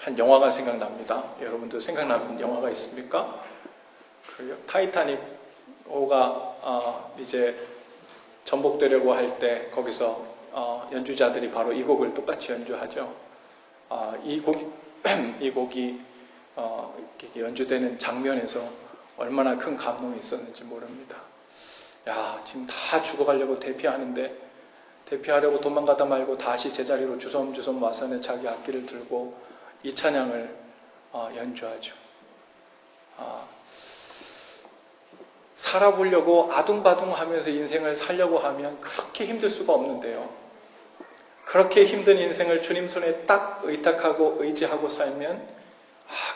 한 영화가 생각납니다. 여러분도 생각나는 영화가 있습니까? 타이타닉호가 이제 전복되려고 할 때 거기서 연주자들이 바로 이 곡을 똑같이 연주하죠. 이 곡이 연주되는 장면에서 얼마나 큰 감동이 있었는지 모릅니다. 야, 지금 다 죽어가려고 대피하려고 도망가다 말고 다시 제자리로 주섬주섬 와서는 자기 악기를 들고 이 찬양을 연주하죠. 살아보려고 아둥바둥하면서 인생을 살려고 하면 그렇게 힘들 수가 없는데요. 그렇게 힘든 인생을 주님 손에 딱 의탁하고 의지하고 살면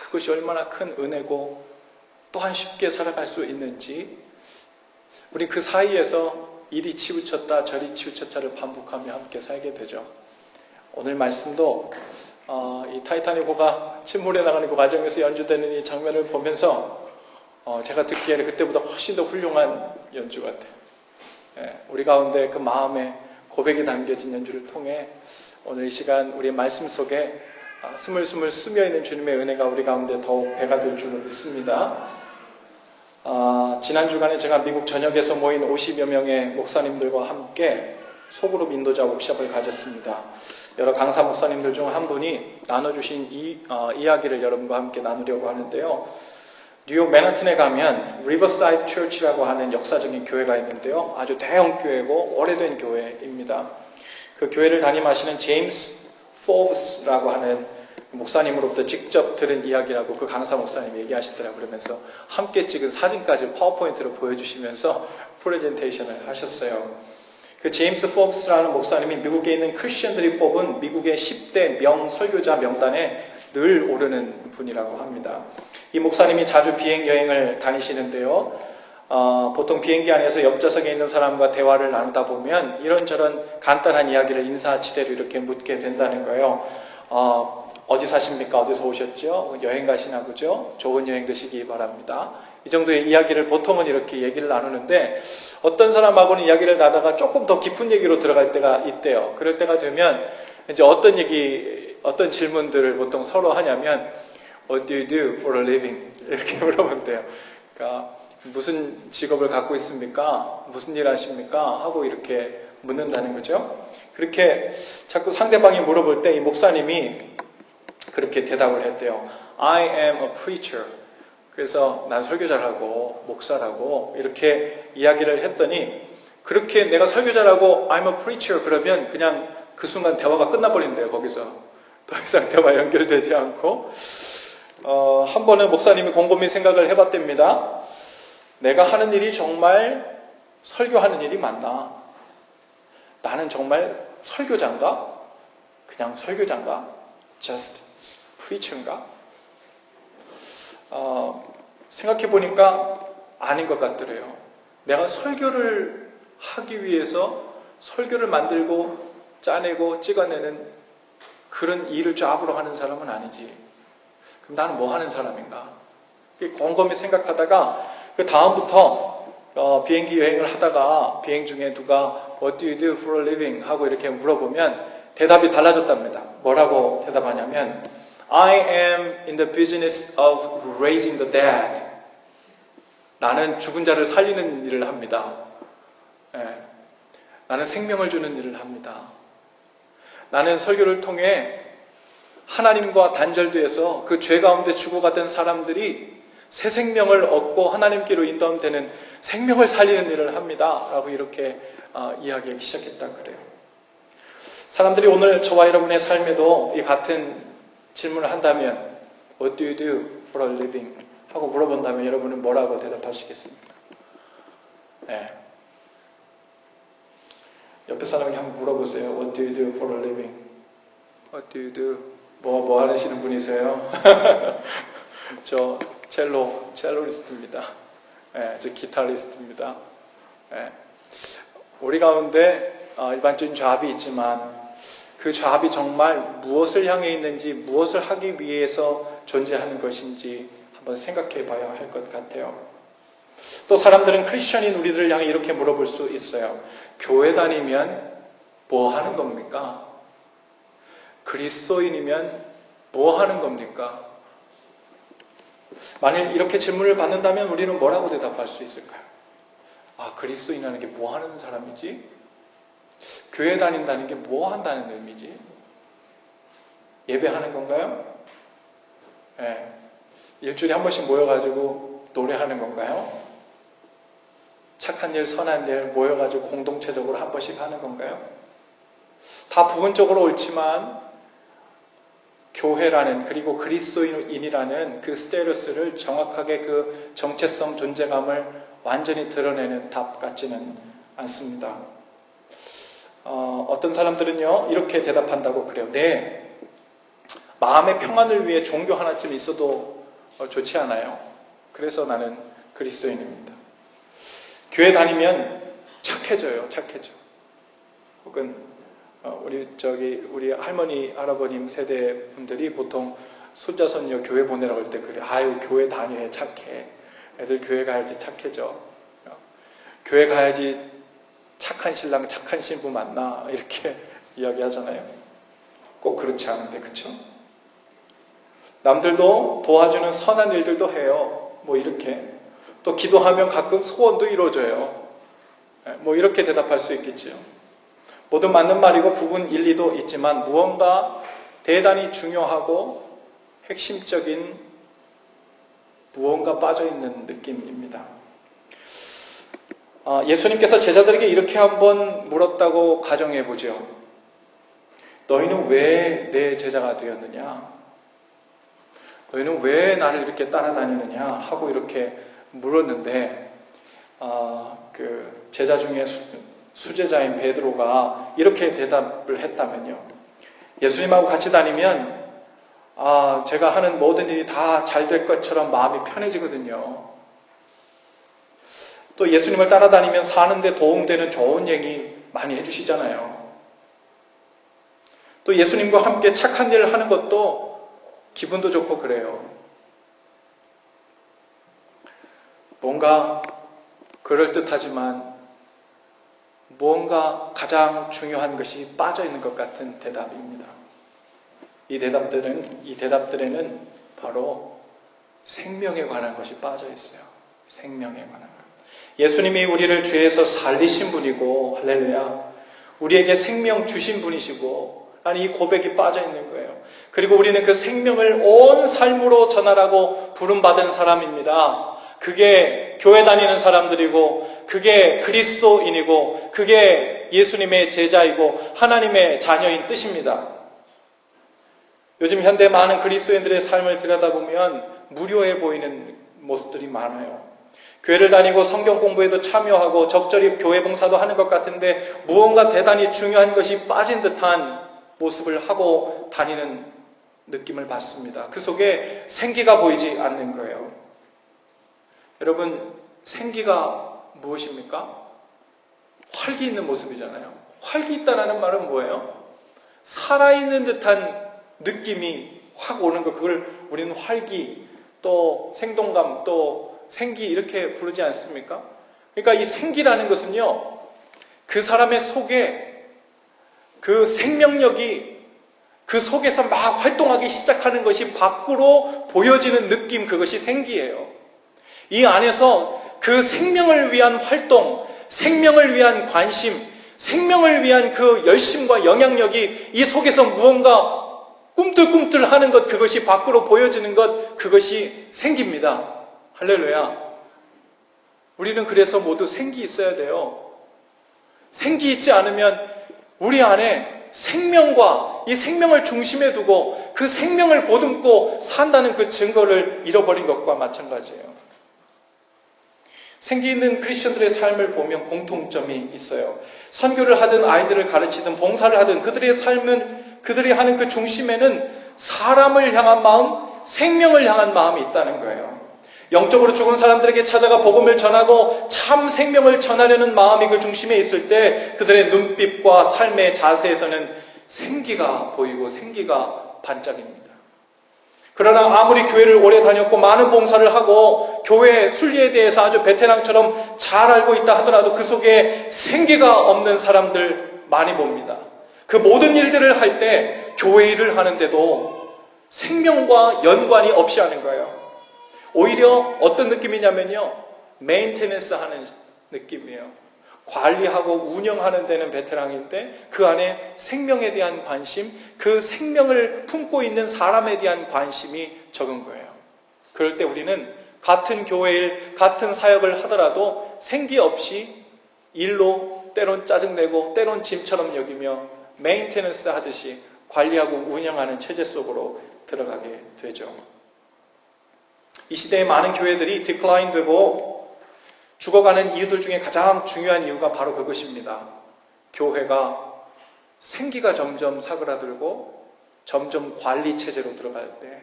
그것이 얼마나 큰 은혜고 또한 쉽게 살아갈 수 있는지, 우리 그 사이에서 이리 치우쳤다 저리 치우쳤다를 반복하며 함께 살게 되죠. 오늘 말씀도 이 타이타닉호가 침몰해 나가는 그 과정에서 연주되는 이 장면을 보면서 제가 듣기에는 그때보다 훨씬 더 훌륭한 연주 같아요. 우리 가운데 그 마음에 고백이 담겨진 연주를 통해 오늘 이 시간 우리의 말씀 속에 스물스물 스며있는 주님의 은혜가 우리 가운데 더욱 배가 될 줄로 믿습니다. 지난 주간에 제가 미국 전역에서 모인 50여 명의 목사님들과 함께 소그룹 인도자 워크숍을 가졌습니다. 여러 강사 목사님들 중 한 분이 나눠주신 이야기를 여러분과 함께 나누려고 하는데요. 뉴욕 맨하튼에 가면 리버사이드 처치라고 하는 역사적인 교회가 있는데요. 아주 대형 교회고 오래된 교회입니다. 그 교회를 담임하시는 제임스 포브스라고 하는 목사님으로부터 직접 들은 이야기라고 그 강사 목사님이 얘기하시더라고요. 그러면서 함께 찍은 사진까지 파워포인트로 보여주시면서 프레젠테이션을 하셨어요. 그 제임스 포브스라는 목사님이 미국에 있는 크리스천들이 뽑은 미국의 10대 설교자 명단에 늘 오르는 분이라고 합니다. 이 목사님이 자주 비행여행을 다니시는데요. 보통 비행기 안에서 옆좌석에 있는 사람과 대화를 나누다 보면 이런저런 간단한 이야기를 인사치레로 이렇게 묻게 된다는 거예요. 어디 사십니까? 어디서 오셨죠? 여행 가시나 보죠? 좋은 여행 되시기 바랍니다. 이 정도의 이야기를 보통은 이렇게 얘기를 나누는데 어떤 사람하고는 이야기를 나다가 조금 더 깊은 얘기로 들어갈 때가 있대요. 그럴 때가 되면 이제 어떤 질문들을 보통 서로 하냐면 What do you do for a living? 이렇게 물어본대요. 그러니까 무슨 직업을 갖고 있습니까? 무슨 일 하십니까? 하고 이렇게 묻는다는 거죠. 그렇게 자꾸 상대방이 물어볼 때 이 목사님이 그렇게 대답을 했대요. I am a preacher. 그래서 난 설교자라고 목사라고 이렇게 이야기를 했더니 그렇게 내가 설교자라고 I'm a preacher 그러면 그냥 그 순간 대화가 끝나버린대요. 거기서 더 이상 대화 연결되지 않고 한 번은 목사님이 곰곰이 생각을 해봤답니다. 내가 하는 일이 정말 설교하는 일이 맞나? 나는 정말 설교자인가? 그냥 설교자인가? Just preacher인가? 생각해보니까 아닌 것 같더래요. 내가 설교를 하기 위해서 설교를 만들고 짜내고 찍어내는 그런 일을 잡으러 하는 사람은 아니지. 그럼 나는 뭐 하는 사람인가? 곰곰이 생각하다가 그 다음부터 비행기 여행을 하다가 비행 중에 누가 What do you do for a living? 하고 이렇게 물어보면 대답이 달라졌답니다. 뭐라고 대답하냐면 I am in the business of raising the dead. 나는 죽은 자를 살리는 일을 합니다. 나는 생명을 주는 일을 합니다. 나는 설교를 통해 하나님과 단절돼서 그 죄 가운데 죽어가던 사람들이 새 생명을 얻고 하나님께로 인도되는 생명을 살리는 일을 합니다. 라고 이렇게 이야기하기 시작했다 그래요. 사람들이 오늘 저와 여러분의 삶에도 이 같은 질문을 한다면 What do you do for a living? 하고 물어본다면 여러분은 뭐라고 대답하시겠습니까? 옆에 사람에게 한번 물어보세요. What do you do for a living? What do you do? 뭐 하시는 분이세요? 저 첼로리스트입니다. 저 기타리스트입니다. 우리 가운데 일반적인 잡이 있지만 그 잡이 정말 무엇을 향해 있는지, 무엇을 하기 위해서 존재하는 것인지 한번 생각해 봐야 할 것 같아요. 또 사람들은 크리스천인 우리들을 향해 이렇게 물어볼 수 있어요. 교회 다니면 뭐 하는 겁니까? 그리스도인이면 뭐 하는 겁니까? 만일 이렇게 질문을 받는다면 우리는 뭐라고 대답할 수 있을까요? 아, 그리스도인이라는 게 뭐 하는 사람이지? 교회 다닌다는 게 뭐 한다는 의미지? 예배하는 건가요? 네. 일주일에 한 번씩 모여가지고 노래하는 건가요? 착한 일, 선한 일 모여가지고 공동체적으로 한 번씩 하는 건가요? 다 부분적으로 옳지만 교회라는, 그리고 그리스도인이라는 그 스테루스를 정확하게 그 정체성, 존재감을 완전히 드러내는 답 같지는 않습니다. 어떤 사람들은요 이렇게 대답한다고 그래요. 네, 마음의 평안을 위해 종교 하나쯤 있어도 좋지 않아요? 그래서 나는 그리스도인입니다. 교회 다니면 착해져요. 착해져. 혹은 우리 할머니, 할아버님 세대 분들이 보통 손자, 손녀 교회 보내라고 할 때 그래. 아유, 교회 다녀야 착해. 애들 교회 가야지 착해져. 교회 가야지 착한 신랑, 착한 신부 만나. 이렇게 이야기하잖아요. 꼭 그렇지 않은데, 그쵸? 남들도 도와주는 선한 일들도 해요. 뭐 이렇게. 또 기도하면 가끔 소원도 이루어져요. 뭐 이렇게 대답할 수 있겠지요. 모두 맞는 말이고 부분 일리도 있지만 무언가 대단히 중요하고 핵심적인 무언가 빠져있는 느낌입니다. 예수님께서 제자들에게 이렇게 한번 물었다고 가정해보죠. 너희는 왜 내 제자가 되었느냐? 너희는 왜 나를 이렇게 따라다니느냐? 하고 이렇게 물었는데 그 제자 중에 수제자인 베드로가 이렇게 대답을 했다면요. 예수님하고 같이 다니면 제가 하는 모든 일이 다 잘 될 것처럼 마음이 편해지거든요. 또 예수님을 따라다니면 사는데 도움되는 좋은 얘기 많이 해주시잖아요. 또 예수님과 함께 착한 일을 하는 것도 기분도 좋고 그래요. 뭔가 그럴듯하지만 무언가 가장 중요한 것이 빠져있는 것 같은 대답입니다. 이 대답들에는 바로 생명에 관한 것이 빠져있어요. 생명에 관한 것. 예수님이 우리를 죄에서 살리신 분이고, 할렐루야, 우리에게 생명 주신 분이시고, 아니 이 고백이 빠져있는 거예요. 그리고 우리는 그 생명을 온 삶으로 전하라고 부름받은 사람입니다. 그게 교회 다니는 사람들이고, 그게 그리스도인이고, 그게 예수님의 제자이고 하나님의 자녀인 뜻입니다. 요즘 현대 많은 그리스도인들의 삶을 들여다보면 무료해 보이는 모습들이 많아요. 교회를 다니고 성경 공부에도 참여하고 적절히 교회 봉사도 하는 것 같은데 무언가 대단히 중요한 것이 빠진 듯한 모습을 하고 다니는 느낌을 받습니다. 그 속에 생기가 보이지 않는 거예요. 여러분, 생기가 무엇입니까? 활기 있는 모습이잖아요. 활기 있다는 말은 뭐예요? 살아있는 듯한 느낌이 확 오는 거, 그걸 우리는 활기, 또 생동감, 또 생기 이렇게 부르지 않습니까? 그러니까 이 생기라는 것은요, 그 사람의 속에 그 생명력이 그 속에서 막 활동하기 시작하는 것이 밖으로 보여지는 느낌, 그것이 생기예요. 이 안에서 그 생명을 위한 활동, 생명을 위한 관심, 생명을 위한 그 열심과 영향력이 이 속에서 무언가 꿈틀꿈틀하는 것, 그것이 밖으로 보여지는 것, 그것이 생기입니다. 할렐루야. 우리는 그래서 모두 생기 있어야 돼요. 생기 있지 않으면 우리 안에 생명과 이 생명을 중심에 두고 그 생명을 보듬고 산다는 그 증거를 잃어버린 것과 마찬가지예요. 생기 있는 크리스천들의 삶을 보면 공통점이 있어요. 선교를 하든 아이들을 가르치든 봉사를 하든 그들의 삶은, 그들이 하는 그 중심에는 사람을 향한 마음, 생명을 향한 마음이 있다는 거예요. 영적으로 죽은 사람들에게 찾아가 복음을 전하고 참 생명을 전하려는 마음이 그 중심에 있을 때 그들의 눈빛과 삶의 자세에서는 생기가 보이고 생기가 반짝입니다. 그러나 아무리 교회를 오래 다녔고 많은 봉사를 하고 교회 순리에 대해서 아주 베테랑처럼 잘 알고 있다 하더라도 그 속에 생기가 없는 사람들 많이 봅니다. 그 모든 일들을 할 때, 교회 일을 하는데도 생명과 연관이 없이 하는 거예요. 오히려 어떤 느낌이냐면요, 메인테넌스 하는 느낌이에요. 관리하고 운영하는 데는 베테랑인데 그 안에 생명에 대한 관심, 그 생명을 품고 있는 사람에 대한 관심이 적은 거예요. 그럴 때 우리는 같은 교회일, 같은 사역을 하더라도 생기 없이 일로 때론 짜증내고 때론 짐처럼 여기며 메인테넌스 하듯이 관리하고 운영하는 체제 속으로 들어가게 되죠. 이 시대의 많은 교회들이 디클라인 되고 죽어가는 이유들 중에 가장 중요한 이유가 바로 그것입니다. 교회가 생기가 점점 사그라들고 점점 관리 체제로 들어갈 때,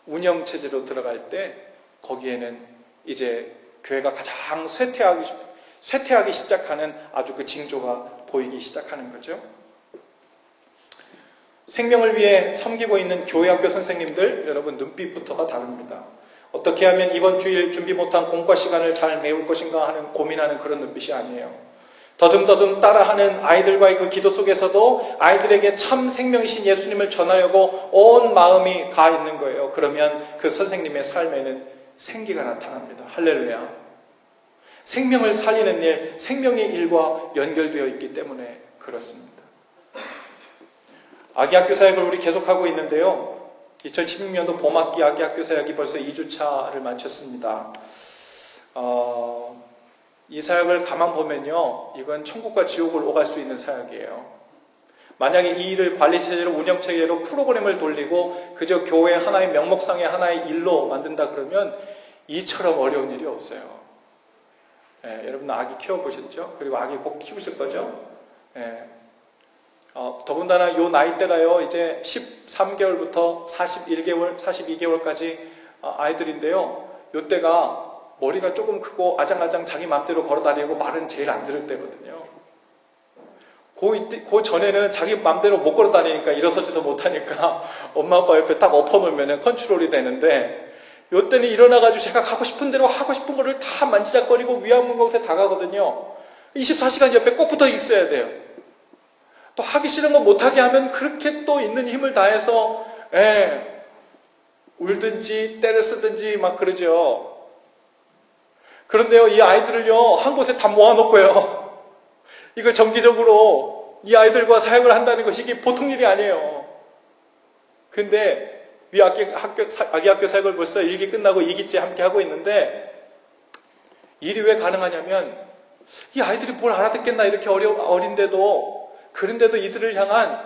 운영 체제로 들어갈 때 거기에는 이제 교회가 가장 쇠퇴하기 시작하는 아주 그 징조가 보이기 시작하는 거죠. 생명을 위해 섬기고 있는 교회학교 선생님들, 여러분 눈빛부터가 다릅니다. 어떻게 하면 이번 주일 준비 못한 공과 시간을 잘 메울 것인가 하는 고민하는 그런 눈빛이 아니에요. 더듬더듬 따라하는 아이들과의 그 기도 속에서도 아이들에게 참 생명이신 예수님을 전하려고 온 마음이 가 있는 거예요. 그러면 그 선생님의 삶에는 생기가 나타납니다. 할렐루야. 생명을 살리는 일, 생명의 일과 연결되어 있기 때문에 그렇습니다. 아기학교 사역을 우리 계속하고 있는데요. 2016년도 봄학기 아기학교 사역이 벌써 2주차를 마쳤습니다. 이 사역을 가만 보면요, 이건 천국과 지옥을 오갈 수 있는 사역이에요. 만약에 이 일을 관리체제로 운영체계로 프로그램을 돌리고 그저 교회 하나의 명목상의 하나의 일로 만든다 그러면 이처럼 어려운 일이 없어요. 여러분 아기 키워보셨죠? 그리고 아기 곧 키우실 거죠? 더군다나 요 나이대가요, 이제 13개월부터 41개월, 42개월까지 아이들인데요. 요 때가 머리가 조금 크고 아장아장 자기 맘대로 걸어다니고 말은 제일 안 들을 때거든요. 그 전에는 자기 맘대로 못 걸어다니니까 일어서지도 못하니까 엄마 아빠 옆에 딱 엎어놓으면 컨트롤이 되는데 요 때는 일어나가지고 제가 가고 싶은 대로 하고 싶은 거를 다 만지작거리고 위험한 곳에 다 가거든요. 24시간 옆에 꼭 붙어 있어야 돼요. 또 하기 싫은 거 못하게 하면 그렇게 또 있는 힘을 다해서 울든지 때를 쓰든지 막 그러죠. 그런데요, 이 아이들을요 한 곳에 다 모아놓고요, 이거 정기적으로 이 아이들과 사역을 한다는 것이 이게 보통 일이 아니에요. 그런데 이 아기학교 사역을 벌써 1기 끝나고 2기째 함께 하고 있는데 일이 왜 가능하냐면 이 아이들이 뭘 알아듣겠나, 이렇게 어린데도, 그런데도 이들을 향한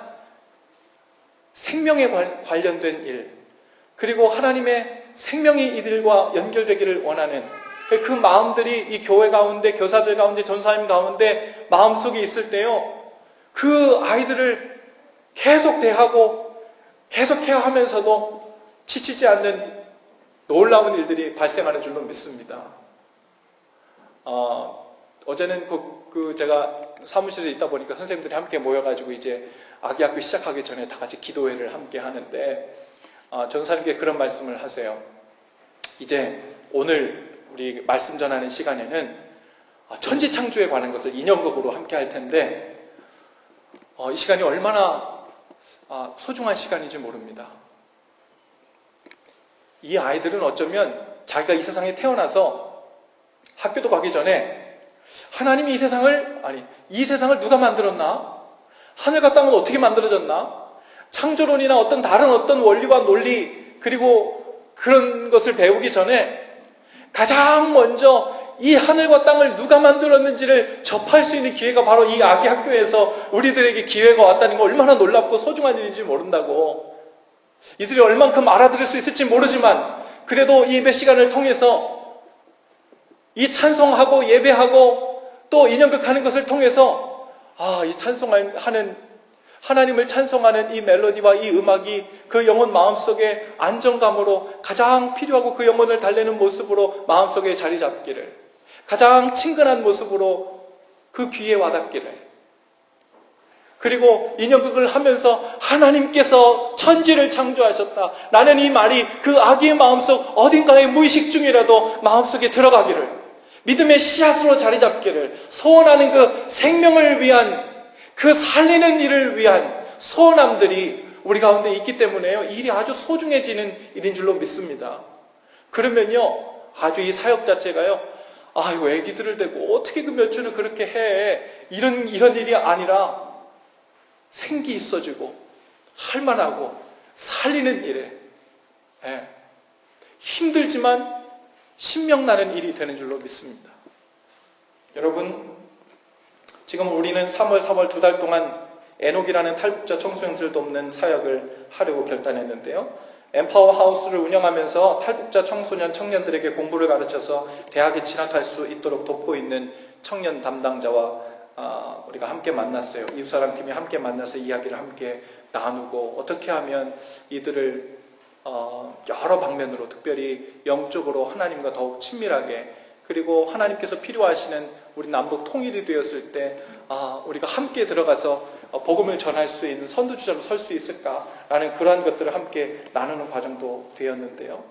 생명에 관련된 일, 그리고 하나님의 생명이 이들과 연결되기를 원하는 그 마음들이 이 교회 가운데, 교사들 가운데, 전사님 가운데 마음속에 있을 때요, 그 아이들을 계속 대하고 계속 케어하면서도 지치지 않는 놀라운 일들이 발생하는 줄로 믿습니다. 어제는 제가 사무실에 있다 보니까 선생님들이 함께 모여가지고 이제 아기학교 시작하기 전에 다 같이 기도회를 함께 하는데, 전사님께 그런 말씀을 하세요. 이제 오늘 우리 말씀 전하는 시간에는 천지창조에 관한 것을 인연극으로 함께 할 텐데, 이 시간이 얼마나 소중한 시간인지 모릅니다. 이 아이들은 어쩌면 자기가 이 세상에 태어나서 학교도 가기 전에 하나님이 이 세상을 누가 만들었나? 하늘과 땅은 어떻게 만들어졌나? 창조론이나 어떤 다른 어떤 원리와 논리, 그리고 그런 것을 배우기 전에 가장 먼저 이 하늘과 땅을 누가 만들었는지를 접할 수 있는 기회가 바로 이 아기 학교에서 우리들에게 기회가 왔다는 거 얼마나 놀랍고 소중한 일인지 모른다고. 이들이 얼만큼 알아들을 수 있을지 모르지만 그래도 이 예배 시간을 통해서 이 찬송하고 예배하고 또 인연극하는 것을 통해서 이 찬송하는 하나님을 찬송하는 이 멜로디와 이 음악이 그 영혼 마음속에 안정감으로 가장 필요하고 그 영혼을 달래는 모습으로 마음속에 자리 잡기를, 가장 친근한 모습으로 그 귀에 와닿기를, 그리고 인연극을 하면서 하나님께서 천지를 창조하셨다, 나는 이 말이 그 아기의 마음속 어딘가의 무의식 중이라도 마음속에 들어가기를, 믿음의 씨앗으로 자리 잡기를 소원하는 그 생명을 위한, 그 살리는 일을 위한 소원함들이 우리 가운데 있기 때문에요. 이 일이 아주 소중해지는 일인 줄로 믿습니다. 그러면요, 아주 이 사역 자체가요, 아이고, 애기들을 대고 어떻게 그 몇 주는 그렇게 해. 이런 일이 아니라 생기 있어지고, 할만하고, 살리는 일에, 예, 힘들지만 신명나는 일이 되는 줄로 믿습니다. 여러분, 지금 우리는 3월, 4월 2달 동안 에녹이라는 탈북자 청소년들 돕는 사역을 하려고 결단했는데요. 엠파워 하우스를 운영하면서 탈북자 청소년 청년들에게 공부를 가르쳐서 대학에 진학할 수 있도록 돕고 있는 청년 담당자와 우리가 함께 만났어요. 이웃사랑 팀이 함께 만나서 이야기를 함께 나누고 어떻게 하면 이들을 여러 방면으로 특별히 영적으로 하나님과 더욱 친밀하게, 그리고 하나님께서 필요하시는 우리 남북 통일이 되었을 때 우리가 함께 들어가서 복음을 전할 수 있는 선두주자로 설 수 있을까라는 그러한 것들을 함께 나누는 과정도 되었는데요.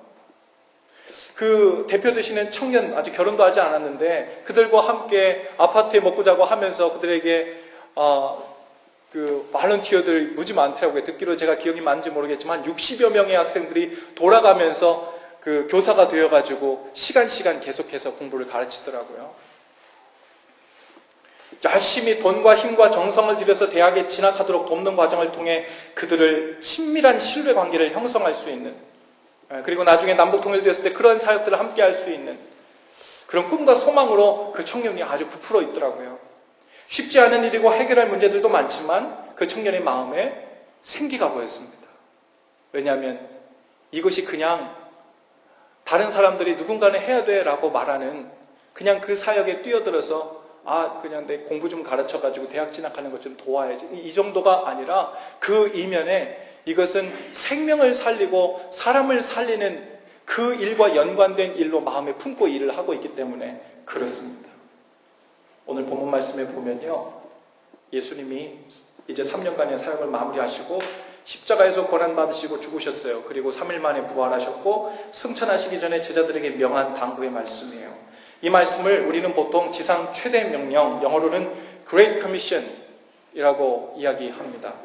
그 대표 되시는 청년, 아직 결혼도 하지 않았는데 그들과 함께 아파트에 먹고 자고 하면서 그들에게 그 발런티어들 무지 많더라고요. 듣기로 제가 기억이 맞는지 모르겠지만 60여 명의 학생들이 돌아가면서 그 교사가 되어가지고 시간 계속해서 공부를 가르치더라고요. 열심히 돈과 힘과 정성을 들여서 대학에 진학하도록 돕는 과정을 통해 그들을 친밀한 신뢰 관계를 형성할 수 있는, 그리고 나중에 남북 통일되었을 때 그런 사역들을 함께 할 수 있는 그런 꿈과 소망으로 그 청년이 아주 부풀어 있더라고요. 쉽지 않은 일이고 해결할 문제들도 많지만 그 청년의 마음에 생기가 보였습니다. 왜냐하면 이것이 그냥 다른 사람들이 누군가는 해야 돼 라고 말하는 그냥 그 사역에 뛰어들어서 그냥 내 공부 좀 가르쳐가지고 대학 진학하는 것 좀 도와야지, 이 정도가 아니라 그 이면에 이것은 생명을 살리고 사람을 살리는 그 일과 연관된 일로 마음에 품고 일을 하고 있기 때문에 그렇습니다. 오늘 본문 말씀에 보면요, 예수님이 이제 3년간의 사역을 마무리하시고 십자가에서 고난받으시고 죽으셨어요. 그리고 3일 만에 부활하셨고 승천하시기 전에 제자들에게 명한 당부의 말씀이에요. 이 말씀을 우리는 보통 지상 최대 명령, 영어로는 Great Commission이라고 이야기합니다.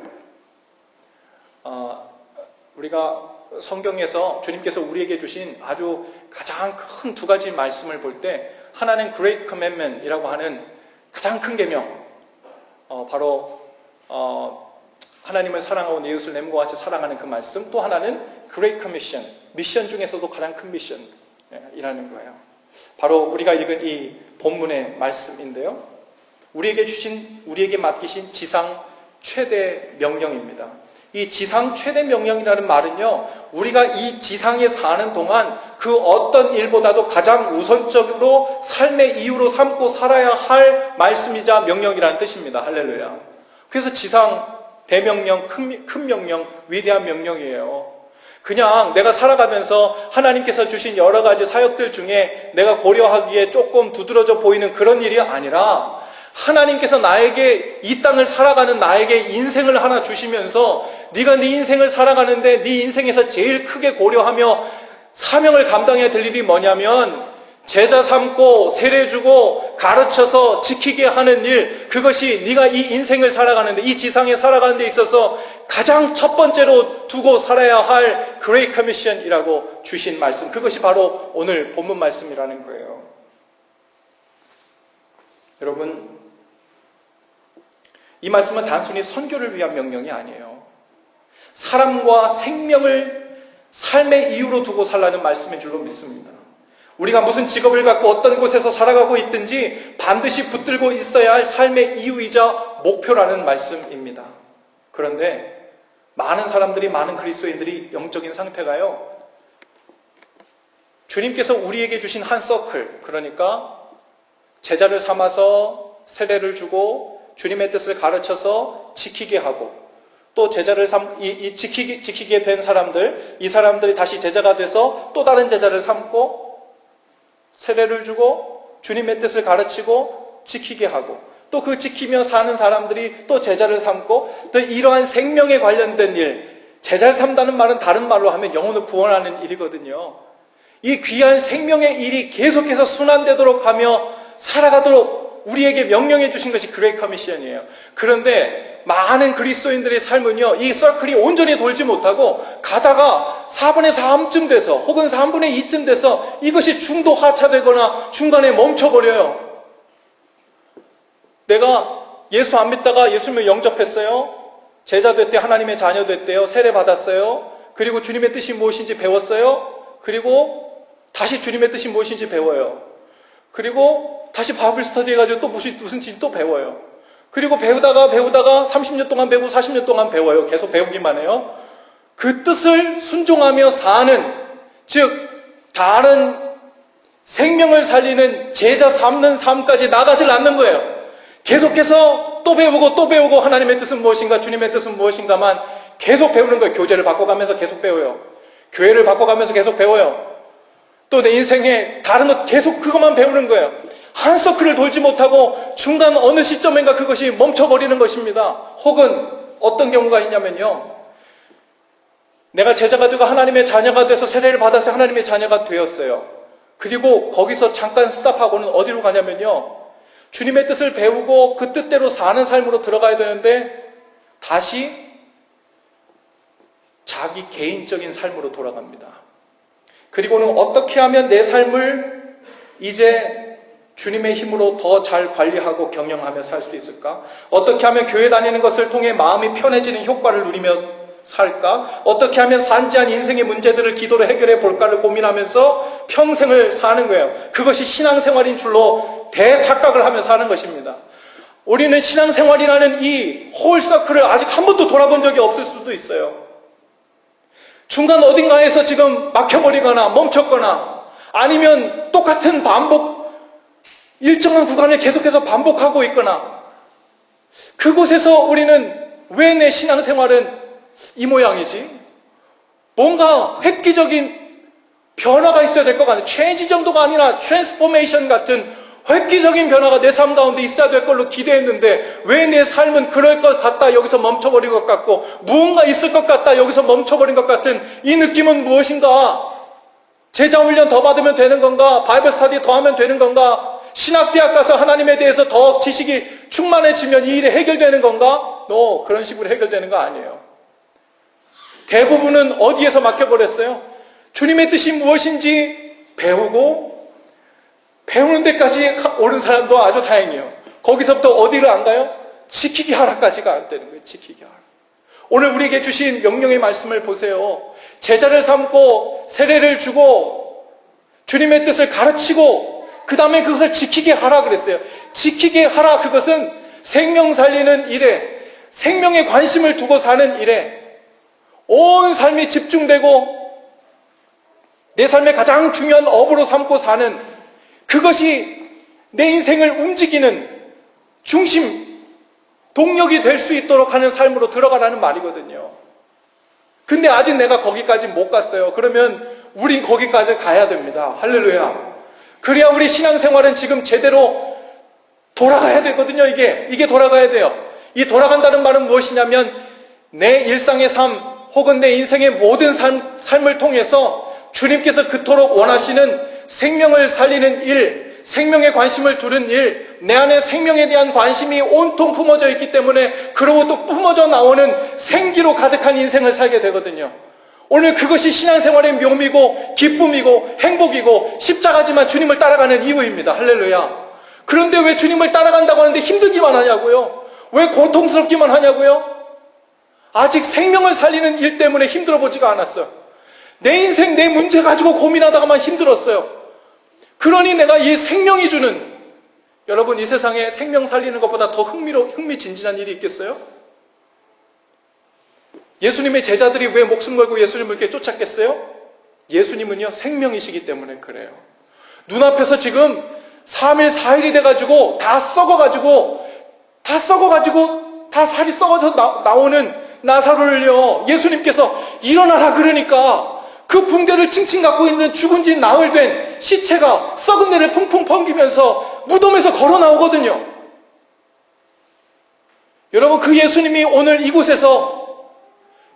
우리가 성경에서 주님께서 우리에게 주신 아주 가장 큰 두 가지 말씀을 볼 때, 하나는 Great Commandment이라고 하는 가장 큰 계명, 바로 하나님을 사랑하고 내 이웃을 내 몸과 같이 사랑하는 그 말씀, 또 하나는 Great Commission, 미션 중에서도 가장 큰 미션이라는 거예요. 바로 우리가 읽은 이 본문의 말씀인데요, 우리에게 맡기신 지상 최대 명령입니다. 이 지상 최대 명령이라는 말은요, 우리가 이 지상에 사는 동안 그 어떤 일보다도 가장 우선적으로 삶의 이유로 삼고 살아야 할 말씀이자 명령이라는 뜻입니다. 할렐루야. 그래서 지상 대명령, 큰 명령, 위대한 명령이에요. 그냥 내가 살아가면서 하나님께서 주신 여러 가지 사역들 중에 내가 고려하기에 조금 두드러져 보이는 그런 일이 아니라, 하나님께서 나에게 이 땅을 살아가는 나에게 인생을 하나 주시면서 네가 네 인생을 살아가는데 네 인생에서 제일 크게 고려하며 사명을 감당해야 될 일이 뭐냐면, 제자 삼고 세례 주고 가르쳐서 지키게 하는 일, 그것이 네가 이 인생을 살아가는데, 이 지상에 살아가는 데 있어서 가장 첫 번째로 두고 살아야 할 Great Commission이라고 주신 말씀, 그것이 바로 오늘 본문 말씀이라는 거예요. 여러분, 이 말씀은 단순히 선교를 위한 명령이 아니에요. 사람과 생명을 삶의 이유로 두고 살라는 말씀인 줄로 믿습니다. 우리가 무슨 직업을 갖고 어떤 곳에서 살아가고 있든지 반드시 붙들고 있어야 할 삶의 이유이자 목표라는 말씀입니다. 그런데 많은 사람들이, 많은 그리스도인들이 영적인 상태가요, 주님께서 우리에게 주신 한 서클, 그러니까 제자를 삼아서 세례를 주고 주님의 뜻을 가르쳐서 지키게 하고, 또 제자를 지키게 된 사람들, 이 사람들이 다시 제자가 돼서 또 다른 제자를 삼고 세례를 주고 주님의 뜻을 가르치고 지키게 하고, 또 그 지키며 사는 사람들이 또 제자를 삼고, 또 이러한 생명에 관련된 일, 제자를 삼다는 말은 다른 말로 하면 영혼을 구원하는 일이거든요. 이 귀한 생명의 일이 계속해서 순환되도록 하며 살아가도록 우리에게 명령해 주신 것이 그레이트 커미션이에요. 그런데 많은 그리스도인들의 삶은요, 이 서클이 온전히 돌지 못하고 가다가 4분의 3쯤 돼서 혹은 3분의 2쯤 돼서 이것이 중도 하차되거나 중간에 멈춰버려요. 내가 예수 안 믿다가 예수님을 영접했어요. 제자 됐대, 하나님의 자녀 됐대요. 세례 받았어요. 그리고 주님의 뜻이 무엇인지 배웠어요. 그리고 다시 주님의 뜻이 무엇인지 배워요. 그리고 다시 바이블 스터디 해가지고 또 무슨 또 배워요. 그리고 배우다가 30년 동안 배우고 40년 동안 배워요. 계속 배우기만 해요. 그 뜻을 순종하며 사는, 즉 다른 생명을 살리는 제자 삼는 삶까지 나가질 않는 거예요. 계속해서 또 배우고 하나님의 뜻은 무엇인가, 주님의 뜻은 무엇인가만 계속 배우는 거예요. 교재를 바꿔가면서 계속 배워요. 교회를 바꿔가면서 계속 배워요. 또 내 인생에 다른 것 계속 그것만 배우는 거예요. 한 서클을 돌지 못하고 중간 어느 시점인가 그것이 멈춰버리는 것입니다. 혹은 어떤 경우가 있냐면요, 내가 제자가 되고 하나님의 자녀가 돼서 세례를 받아서 하나님의 자녀가 되었어요. 그리고 거기서 잠깐 스탑하고는 어디로 가냐면요, 주님의 뜻을 배우고 그 뜻대로 사는 삶으로 들어가야 되는데 다시 자기 개인적인 삶으로 돌아갑니다. 그리고는 어떻게 하면 내 삶을 이제 주님의 힘으로 더 잘 관리하고 경영하며 살 수 있을까? 어떻게 하면 교회 다니는 것을 통해 마음이 편해지는 효과를 누리며 살까? 어떻게 하면 산지한 인생의 문제들을 기도로 해결해 볼까를 고민하면서 평생을 사는 거예요. 그것이 신앙생활인 줄로 대착각을 하며 사는 것입니다. 우리는 신앙생활이라는 이 홀서클을 아직 한 번도 돌아본 적이 없을 수도 있어요. 중간 어딘가에서 지금 막혀버리거나 멈췄거나 아니면 똑같은 반복, 일정한 구간을 계속해서 반복하고 있거나, 그곳에서 우리는 왜 내 신앙생활은 이 모양이지? 뭔가 획기적인 변화가 있어야 될 것 같아요. 체인지 정도가 아니라 트랜스포메이션 같은 획기적인 변화가 내 삶 가운데 있어야 될 걸로 기대했는데 왜 내 삶은 그럴 것 같다 여기서 멈춰버린 것 같고, 무언가 있을 것 같다 여기서 멈춰버린 것 같은 이 느낌은 무엇인가? 제자훈련 더 받으면 되는 건가? 바이블 스터디 더 하면 되는 건가? 신학대학 가서 하나님에 대해서 더 지식이 충만해지면 이 일이 해결되는 건가? 그런 식으로 해결되는 거 아니에요. 대부분은 어디에서 막혀버렸어요? 주님의 뜻이 무엇인지 배우고 배우는 데까지 오른 사람도 아주 다행이에요. 거기서부터 어디를 안 가요? 지키기 하라까지가 안 되는 거예요. 지키기 하라. 오늘 우리에게 주신 명령의 말씀을 보세요. 제자를 삼고 세례를 주고 주님의 뜻을 가르치고 그 다음에 그것을 지키게 하라 그랬어요. 지키게 하라, 그것은 생명 살리는 일에, 생명에 관심을 두고 사는 일에 온 삶이 집중되고 내 삶의 가장 중요한 업으로 삼고 사는, 그것이 내 인생을 움직이는 중심, 동력이 될 수 있도록 하는 삶으로 들어가라는 말이거든요. 근데 아직 내가 거기까지 못 갔어요. 그러면 우린 거기까지 가야 됩니다. 할렐루야. 그래야 우리 신앙생활은 지금 제대로 돌아가야 되거든요. 이게 돌아가야 돼요. 이 돌아간다는 말은 무엇이냐면 내 일상의 삶 혹은 내 인생의 모든 삶을 통해서 주님께서 그토록 원하시는 생명을 살리는 일, 생명에 관심을 두는 일, 내 안에 생명에 대한 관심이 온통 품어져 있기 때문에 그로부터 뿜어져 나오는 생기로 가득한 인생을 살게 되거든요. 오늘 그것이 신앙생활의 묘미고 기쁨이고 행복이고 십자가지만 주님을 따라가는 이유입니다. 할렐루야. 그런데 왜 주님을 따라간다고 하는데 힘들기만 하냐고요? 왜 고통스럽기만 하냐고요? 아직 생명을 살리는 일 때문에 힘들어 보지가 않았어요. 내 인생, 내 문제 가지고 고민하다가만 힘들었어요. 그러니 내가 이 생명이 주는, 여러분 이 세상에 생명 살리는 것보다 더 흥미진진한 일이 있겠어요? 예수님의 제자들이 왜 목숨 걸고 예수님을 이렇게 쫓았겠어요? 예수님은요, 생명이시기 때문에 그래요. 눈앞에서 지금 3일, 4일이 돼가지고 다 썩어가지고 다 살이 썩어져 나오는 나사로를요, 예수님께서 일어나라 그러니까 그 붕대를 칭칭 갖고 있는 죽은 지 나흘 된 시체가 썩은 데를 풍풍 번기면서 무덤에서 걸어 나오거든요. 여러분, 그 예수님이 오늘 이곳에서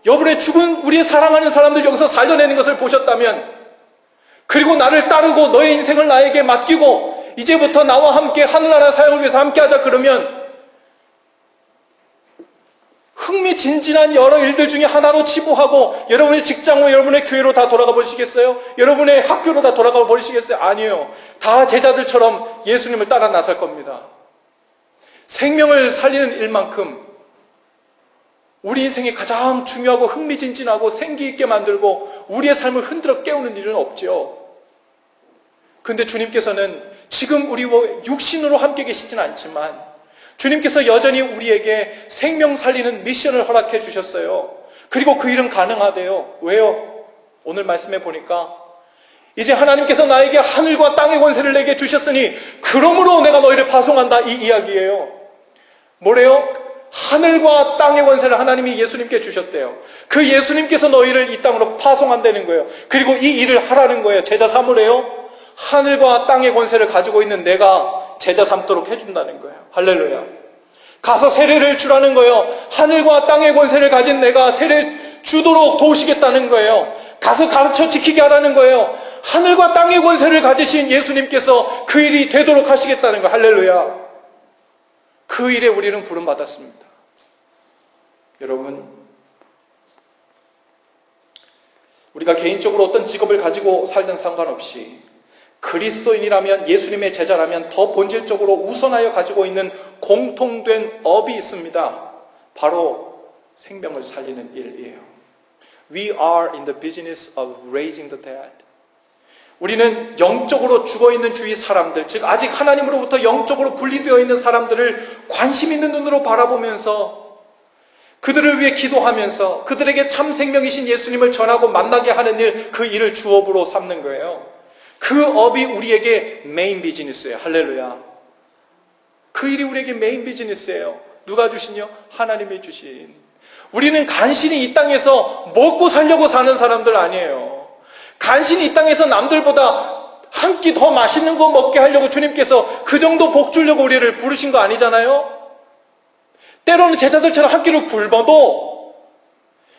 여러분의 죽은 우리의 사랑하는 사람들 여기서 살려내는 것을 보셨다면, 그리고 나를 따르고 너의 인생을 나에게 맡기고 이제부터 나와 함께 하늘나라 사역을 위해서 함께 하자 그러면 흥미진진한 여러 일들 중에 하나로 치부하고 여러분의 직장으로 여러분의 교회로 다 돌아가 버리시겠어요? 여러분의 학교로 다 돌아가 버리시겠어요? 아니에요. 다 제자들처럼 예수님을 따라 나설 겁니다. 생명을 살리는 일만큼 우리 인생에 가장 중요하고 흥미진진하고 생기 있게 만들고 우리의 삶을 흔들어 깨우는 일은 없죠. 근데 주님께서는 지금 우리와 육신으로 함께 계시진 않지만 주님께서 여전히 우리에게 생명 살리는 미션을 허락해 주셨어요. 그리고 그 일은 가능하대요. 왜요? 오늘 말씀해 보니까 이제 하나님께서 나에게 하늘과 땅의 권세를 내게 주셨으니 그러므로 내가 너희를 파송한다, 이 이야기예요. 뭐래요? 하늘과 땅의 권세를 하나님이 예수님께 주셨대요. 그 예수님께서 너희를 이 땅으로 파송한다는 거예요. 그리고 이 일을 하라는 거예요. 제자 삼으래요. 하늘과 땅의 권세를 가지고 있는 내가 제자 삼도록 해준다는 거예요. 할렐루야. 가서 세례를 주라는 거예요. 하늘과 땅의 권세를 가진 내가 세례 주도록 도우시겠다는 거예요. 가서 가르쳐 지키게 하라는 거예요. 하늘과 땅의 권세를 가지신 예수님께서 그 일이 되도록 하시겠다는 거예요. 할렐루야. 그 일에 우리는 부름받았습니다. 여러분, 우리가 개인적으로 어떤 직업을 가지고 살든 상관없이 그리스도인이라면, 예수님의 제자라면 더 본질적으로 우선하여 가지고 있는 공통된 업이 있습니다. 바로 생명을 살리는 일이에요. We are in the business of raising the dead. 우리는 영적으로 죽어있는 주위 사람들, 즉 아직 하나님으로부터 영적으로 분리되어 있는 사람들을 관심 있는 눈으로 바라보면서 그들을 위해 기도하면서 그들에게 참 생명이신 예수님을 전하고 만나게 하는 일, 그 일을 주업으로 삼는 거예요. 그 업이 우리에게 메인 비즈니스예요. 할렐루야. 그 일이 우리에게 메인 비즈니스예요. 누가 주시뇨? 하나님이 주신. 우리는 간신히 이 땅에서 먹고 살려고 사는 사람들 아니에요. 간신히 이 땅에서 남들보다 한 끼 더 맛있는 거 먹게 하려고 주님께서 그 정도 복 주려고 우리를 부르신 거 아니잖아요. 때로는 제자들처럼 한 끼를 굶어도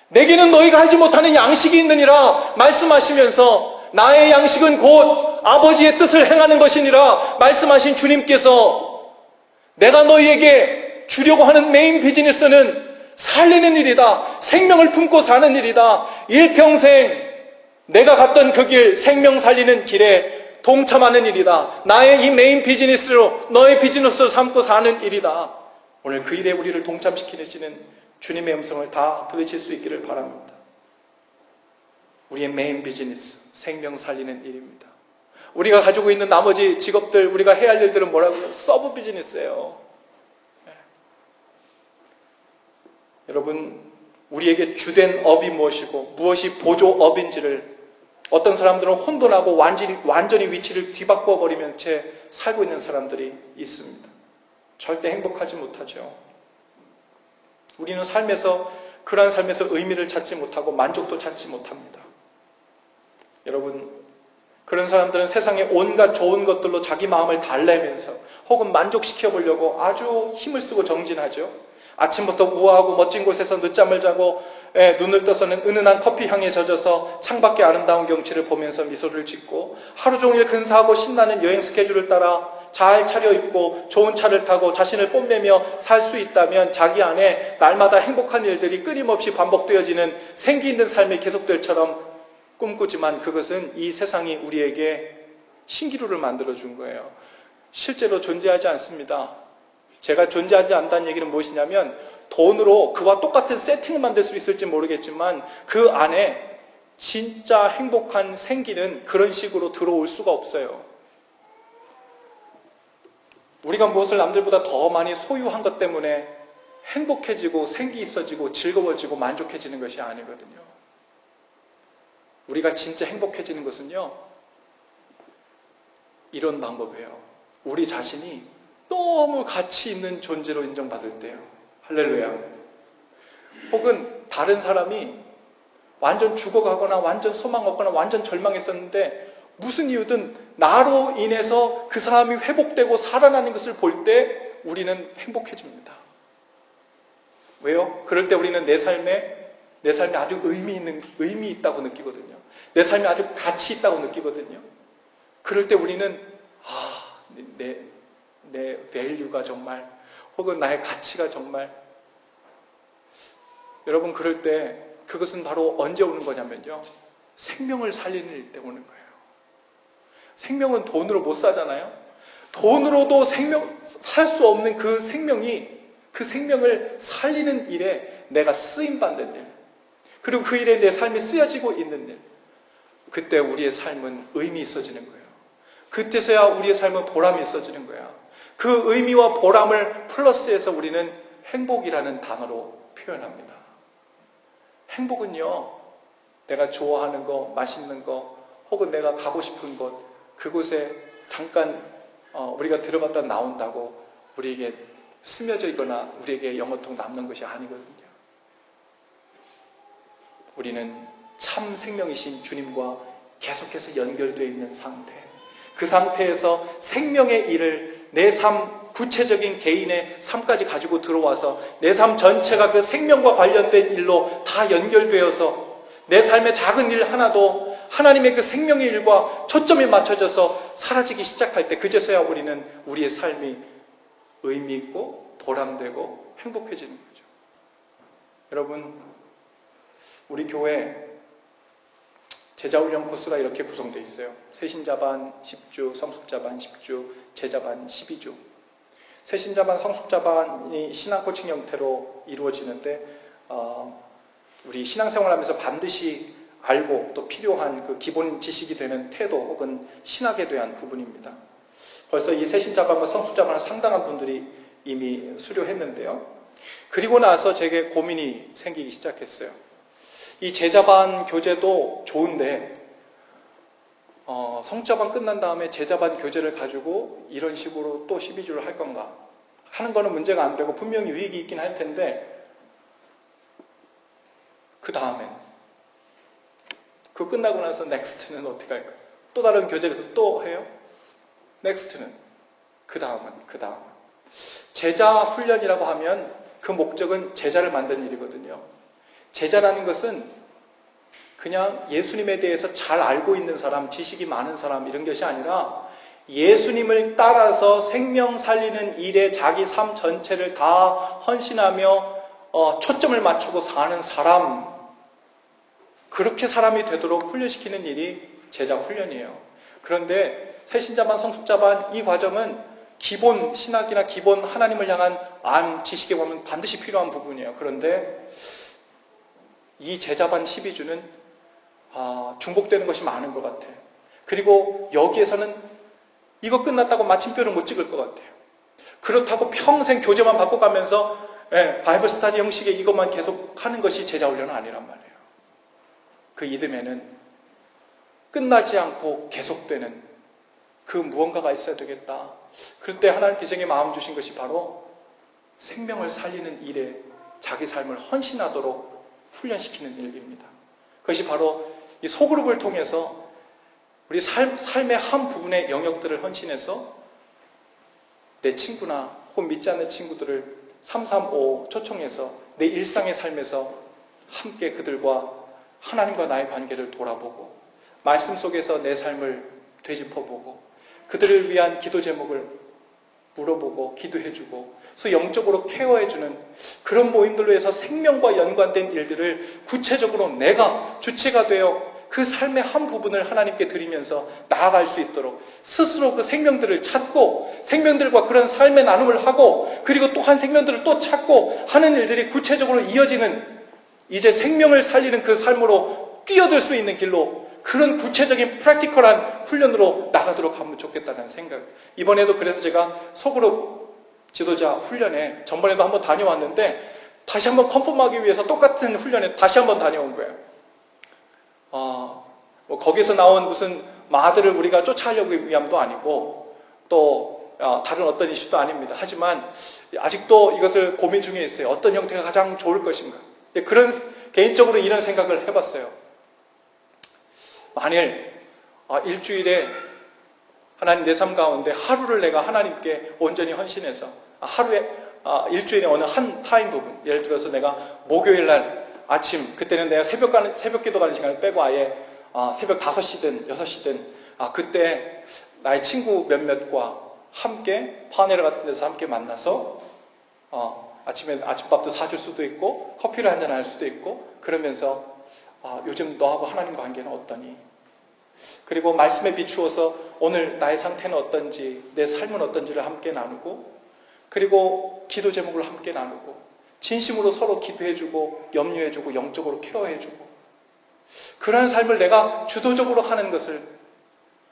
내게는 너희가 알지 못하는 양식이 있느니라 말씀하시면서 나의 양식은 곧 아버지의 뜻을 행하는 것이니라 말씀하신 주님께서 내가 너희에게 주려고 하는 메인 비즈니스는 살리는 일이다. 생명을 품고 사는 일이다. 일평생 내가 갔던 그 길, 생명 살리는 길에 동참하는 일이다. 나의 이 메인 비즈니스로, 너의 비즈니스로 삼고 사는 일이다. 오늘 그 일에 우리를 동참시키시는 주님의 음성을 다 들으실 수 있기를 바랍니다. 우리의 메인 비즈니스, 생명 살리는 일입니다. 우리가 가지고 있는 나머지 직업들, 우리가 해야 할 일들은 뭐라고요? 서브 비즈니스예요. 네. 여러분, 우리에게 주된 업이 무엇이고 무엇이 보조업인지를 어떤 사람들은 혼돈하고 완전히 위치를 뒤바꿔 버리면 채 살고 있는 사람들이 있습니다. 절대 행복하지 못하죠. 우리는 그러한 삶에서 의미를 찾지 못하고 만족도 찾지 못합니다. 여러분, 그런 사람들은 세상의 온갖 좋은 것들로 자기 마음을 달래면서 혹은 만족시켜 보려고 아주 힘을 쓰고 정진하죠. 아침부터 우아하고 멋진 곳에서 늦잠을 자고 눈을 떠서는 은은한 커피 향에 젖어서 창밖의 아름다운 경치를 보면서 미소를 짓고 하루 종일 근사하고 신나는 여행 스케줄을 따라 잘 차려입고 좋은 차를 타고 자신을 뽐내며 살 수 있다면 자기 안에 날마다 행복한 일들이 끊임없이 반복되어지는 생기 있는 삶이 계속될처럼 꿈꾸지만 그것은 이 세상이 우리에게 신기루를 만들어준 거예요. 실제로 존재하지 않습니다. 제가 존재하지 않다는 얘기는 무엇이냐면 돈으로 그와 똑같은 세팅을 만들 수 있을지 모르겠지만 그 안에 진짜 행복한 생기는 그런 식으로 들어올 수가 없어요. 우리가 무엇을 남들보다 더 많이 소유한 것 때문에 행복해지고 생기 있어지고 즐거워지고 만족해지는 것이 아니거든요. 우리가 진짜 행복해지는 것은요, 이런 방법이에요. 우리 자신이 너무 가치 있는 존재로 인정받을 때요. 할렐루야. 혹은 다른 사람이 완전 죽어가거나 완전 소망 없거나 완전 절망했었는데 무슨 이유든 나로 인해서 그 사람이 회복되고 살아나는 것을 볼 때 우리는 행복해집니다. 왜요? 그럴 때 우리는 내 삶이 아주 의미 있다고 느끼거든요. 내 삶이 아주 가치 있다고 느끼거든요. 그럴 때 우리는 내 밸류가 정말, 혹은 나의 가치가 정말, 여러분 그럴 때 그것은 바로 언제 오는 거냐면요, 생명을 살리는 일 때 오는 거예요. 생명은 돈으로 못 사잖아요. 돈으로도 살 수 없는 그 생명을 살리는 일에 내가 쓰임받는 일, 그리고 그 일에 내 삶이 쓰여지고 있는 일, 그때 우리의 삶은 의미 있어지는 거예요. 그때서야 우리의 삶은 보람이 있어지는 거야. 그 의미와 보람을 플러스해서 우리는 행복이라는 단어로 표현합니다. 행복은요, 내가 좋아하는 거, 맛있는 거, 혹은 내가 가고 싶은 곳, 그곳에 잠깐 우리가 들어갔다 나온다고 우리에게 스며져 있거나 우리에게 영원토록 남는 것이 아니거든요. 우리는 참 생명이신 주님과 계속해서 연결되어 있는 상태, 그 상태에서 생명의 일을 내 삶, 구체적인 개인의 삶까지 가지고 들어와서 내 삶 전체가 그 생명과 관련된 일로 다 연결되어서 내 삶의 작은 일 하나도 하나님의 그 생명의 일과 초점이 맞춰져서 사라지기 시작할 때, 그제서야 우리는 우리의 삶이 의미 있고 보람되고 행복해지는 거죠. 여러분, 우리 교회 제자훈련 코스가 이렇게 구성되어 있어요. 새신자반 10주, 성숙자반 10주, 제자반 12주. 새신자반, 성숙자반이 신앙 코칭 형태로 이루어지는데, 우리 신앙생활하면서 반드시 알고 또 필요한 그 기본 지식이 되는 태도 혹은 신학에 대한 부분입니다. 벌써 이 새신자반과 성숙자반을 상당한 분들이 이미 수료했는데요. 그리고 나서 제게 고민이 생기기 시작했어요. 이 제자반 교재도 좋은데 성자반 끝난 다음에 제자반 교재를 가지고 이런 식으로 또 12주를 할 건가 하는 거는 문제가 안 되고 분명히 유익이 있긴 할 텐데, 그 다음엔 그거 끝나고 나서 넥스트는 어떻게 할까요? 또 다른 교재에서 또 해요? 넥스트는 그 다음 제자 훈련이라고 하면 그 목적은 제자를 만드는 일이거든요. 제자라는 것은 그냥 예수님에 대해서 잘 알고 있는 사람, 지식이 많은 사람 이런 것이 아니라 예수님을 따라서 생명 살리는 일에 자기 삶 전체를 다 헌신하며 초점을 맞추고 사는 사람, 그렇게 사람이 되도록 훈련시키는 일이 제자 훈련이에요. 그런데 새신자반, 성숙자반 이 과정은 기본 신학이나 기본 하나님을 향한 지식에 보면 반드시 필요한 부분이에요. 그런데 이 제자반 12주는 중복되는 것이 많은 것 같아요. 그리고 여기에서는 이거 끝났다고 마침표를 못 찍을 것 같아요. 그렇다고 평생 교재만 바꿔가면서 바이블 스터디 형식의 이것만 계속 하는 것이 제자훈련은 아니란 말이에요. 그 이듬해는 끝나지 않고 계속되는 그 무언가가 있어야 되겠다. 그럴 때 하나님께서 제게 마음 주신 것이 바로 생명을 살리는 일에 자기 삶을 헌신하도록 훈련시키는 일입니다. 그것이 바로 이 소그룹을 통해서 우리 삶의 한 부분의 영역들을 헌신해서 내 친구나 혹은 믿지 않는 친구들을 335 초청해서 내 일상의 삶에서 함께 그들과 하나님과 나의 관계를 돌아보고 말씀 속에서 내 삶을 되짚어보고 그들을 위한 기도 제목을 물어보고 기도해주고 그래서 영적으로 케어해주는 그런 모임들로 해서 생명과 연관된 일들을 구체적으로 내가 주체가 되어 그 삶의 한 부분을 하나님께 드리면서 나아갈 수 있도록 스스로 그 생명들을 찾고 생명들과 그런 삶의 나눔을 하고 그리고 또 한 생명들을 또 찾고 하는 일들이 구체적으로 이어지는 이제 생명을 살리는 그 삶으로 뛰어들 수 있는 길로 그런 구체적인 프랙티컬한 훈련으로 나가도록 하면 좋겠다는 생각. 이번에도 그래서 제가 소그룹 지도자 훈련에 전번에도 한번 다녀왔는데 다시 한번 컨펌하기 위해서 똑같은 훈련에 다시 한번 다녀온 거예요. 뭐 거기서 나온 무슨 마들을 우리가 쫓아가려고 위함도 아니고 또 다른 어떤 이슈도 아닙니다. 하지만 아직도 이것을 고민 중에 있어요. 어떤 형태가 가장 좋을 것인가. 그런 개인적으로 이런 생각을 해봤어요. 만일 일주일에 하나님 내 삶 가운데 하루를 내가 하나님께 온전히 헌신해서 하루에 일주일에 어느 한 타임 부분, 예를 들어서 내가 목요일 날 아침, 그때는 내가 새벽 기도 가는 시간을 빼고 아예 새벽 5시든 6시든 그때 나의 친구 몇몇과 함께 파네르 같은 데서 함께 만나서 아침에 아침밥도 사줄 수도 있고 커피를 한잔 할 수도 있고 그러면서 요즘 너하고 하나님 관계는 어떠니? 그리고 말씀에 비추어서 오늘 나의 상태는 어떤지, 내 삶은 어떤지를 함께 나누고, 그리고 기도 제목을 함께 나누고, 진심으로 서로 기도해주고 염려해주고 영적으로 케어해주고, 그러한 삶을 내가 주도적으로 하는 것을,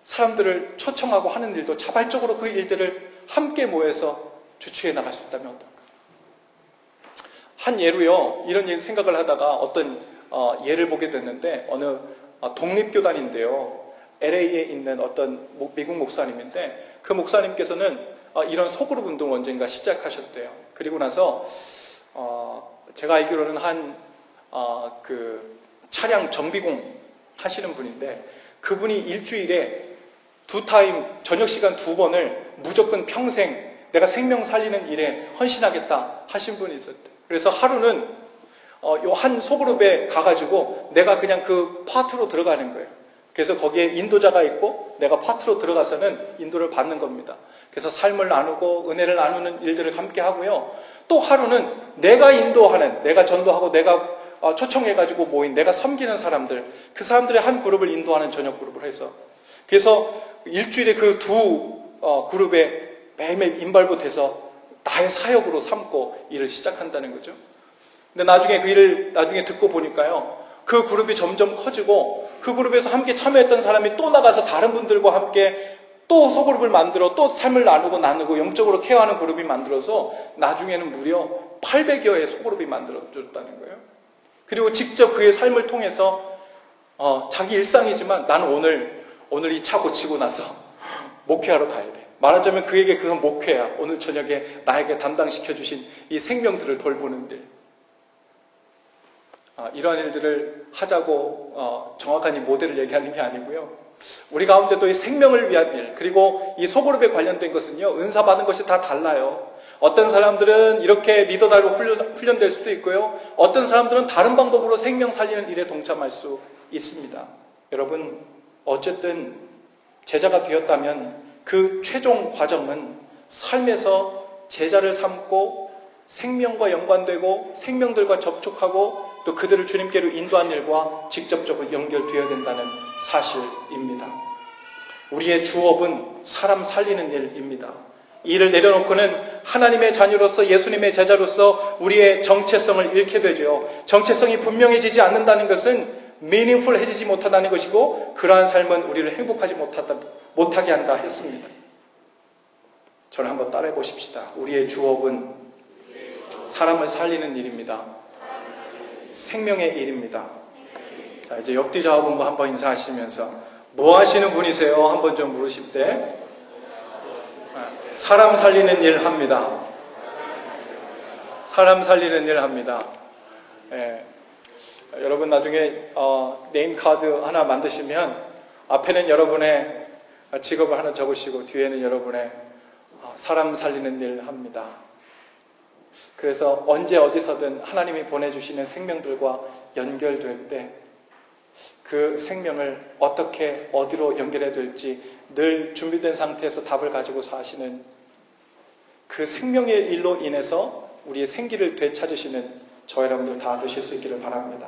사람들을 초청하고 하는 일도 자발적으로 그 일들을 함께 모여서 주추해 나갈 수 있다면 어떨까? 한 예로요, 이런 생각을 하다가 어떤 예를 보게 됐는데, 어느 독립교단인데요, LA에 있는 어떤 미국 목사님인데, 그 목사님께서는 이런 소그룹 운동을 언젠가 시작하셨대요. 그리고 나서 제가 알기로는 그 차량 정비공 하시는 분인데, 그분이 일주일에 2타임 저녁 시간 2번을 무조건 평생 내가 생명 살리는 일에 헌신하겠다 하신 분이 있었대요. 그래서 하루는 요 한 소그룹에 가가지고 내가 그냥 그 파트로 들어가는 거예요. 그래서 거기에 인도자가 있고 내가 파트로 들어가서는 인도를 받는 겁니다. 그래서 삶을 나누고 은혜를 나누는 일들을 함께 하고요. 또 하루는 내가 인도하는, 내가 전도하고 내가 초청해가지고 모인, 내가 섬기는 사람들, 그 사람들의 한 그룹을 인도하는 저녁 그룹을 해서, 그래서 일주일에 그 두 그룹에 매일매일 인발붙해서 나의 사역으로 삼고 일을 시작한다는 거죠. 근데 나중에 그 일을 나중에 듣고 보니까요, 그 그룹이 점점 커지고 그 그룹에서 함께 참여했던 사람이 또 나가서 다른 분들과 함께 또 소그룹을 만들어 또 삶을 나누고 영적으로 케어하는 그룹이 만들어서 나중에는 무려 800여의 소그룹이 만들어졌다는 거예요. 그리고 직접 그의 삶을 통해서 자기 일상이지만 나는 오늘 이 차 고치고 나서 목회하러 가야 돼. 말하자면 그에게 그건 목회야. 오늘 저녁에 나에게 담당시켜주신 이 생명들을 돌보는 일. 이러한 일들을 하자고 정확한 이 모델을 얘기하는 게 아니고요. 우리 가운데도 이 생명을 위한 일, 그리고 이 소그룹에 관련된 것은요, 은사 받은 것이 다 달라요. 어떤 사람들은 이렇게 리더다로 훈련될 수도 있고요. 어떤 사람들은 다른 방법으로 생명 살리는 일에 동참할 수 있습니다. 여러분, 어쨌든 제자가 되었다면 그 최종 과정은 삶에서 제자를 삼고 생명과 연관되고 생명들과 접촉하고 또 그들을 주님께로 인도하는 일과 직접적으로 연결되어야 된다는 사실입니다. 우리의 주업은 사람 살리는 일입니다. 이 일을 내려놓고는 하나님의 자녀로서, 예수님의 제자로서 우리의 정체성을 잃게 되죠. 정체성이 분명해지지 않는다는 것은 meaningful해지지 못한다는 것이고, 그러한 삶은 우리를 행복하지 못하게 한다 했습니다. 저를 한번 따라해 보십시다. 우리의 주업은 사람을 살리는 일입니다. 생명의 일입니다. 자, 이제 옆뒤 좌우분과 한번 인사하시면서 뭐 하시는 분이세요? 한번 좀 물으실 때 사람 살리는 일 합니다. 사람 살리는 일 합니다. 여러분 나중에 네임카드 하나 만드시면 앞에는 여러분의 직업을 하나 적으시고 뒤에는 여러분의 사람 살리는 일 합니다. 그래서 언제 어디서든 하나님이 보내주시는 생명들과 연결될 때 그 생명을 어떻게 어디로 연결해야 될지 늘 준비된 상태에서 답을 가지고 사시는, 그 생명의 일로 인해서 우리의 생기를 되찾으시는 저 여러분들 다 되실 수 있기를 바랍니다.